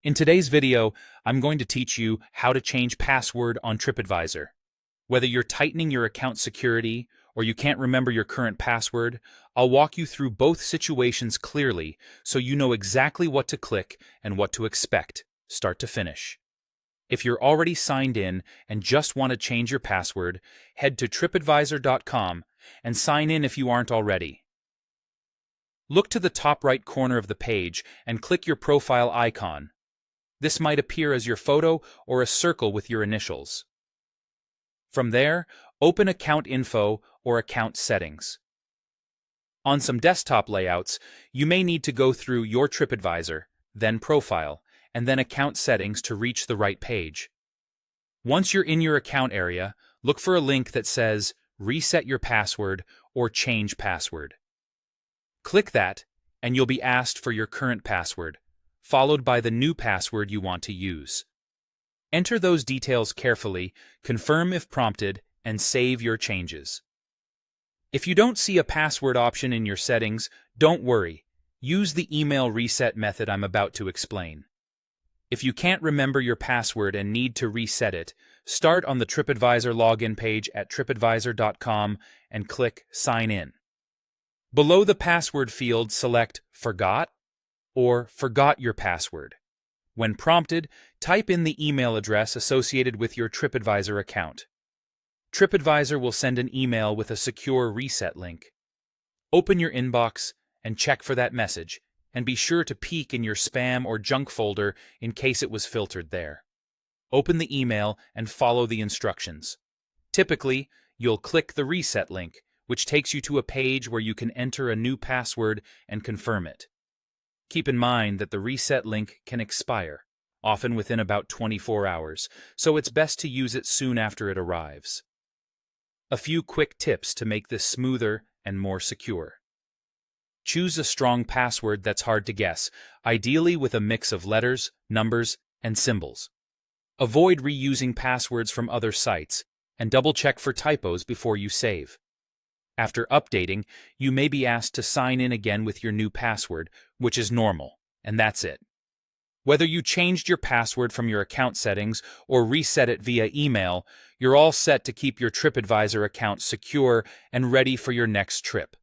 In today's video, I'm going to teach you how to change password on Tripadvisor. Whether you're tightening your account security or you can't remember your current password, I'll walk you through both situations clearly so you know exactly what to click and what to expect, start to finish. If you're already signed in and just want to change your password, head to tripadvisor.com and sign in if you aren't already. Look to the top right corner of the page and click your profile icon. This might appear as your photo or a circle with your initials. From there, open Account Info or Account Settings. On some desktop layouts, you may need to go through Your Tripadvisor, then Profile, and then Account Settings to reach the right page. Once you're in your account area, look for a link that says Reset Your Password or Change Password. Click that, and you'll be asked for your current password, followed by the new password you want to use. Enter those details carefully, confirm if prompted, and save your changes. If you don't see a password option in your settings, don't worry. Use the email reset method I'm about to explain. If you can't remember your password and need to reset it, start on the Tripadvisor login page at tripadvisor.com and click Sign In. Below the password field, select Forgot or Forgot Your Password. When prompted, type in the email address associated with your Tripadvisor account. Tripadvisor will send an email with a secure reset link. Open your inbox and check for that message, and be sure to peek in your spam or junk folder in case it was filtered there. Open the email and follow the instructions. Typically, you'll click the reset link, which takes you to a page where you can enter a new password and confirm it. Keep in mind that the reset link can expire, often within about 24 hours, so it's best to use it soon after it arrives. A few quick tips to make this smoother and more secure. Choose a strong password that's hard to guess, ideally with a mix of letters, numbers, and symbols. Avoid reusing passwords from other sites, and double-check for typos before you save. After updating, you may be asked to sign in again with your new password, which is normal, and that's it. Whether you changed your password from your account settings or reset it via email, you're all set to keep your Tripadvisor account secure and ready for your next trip.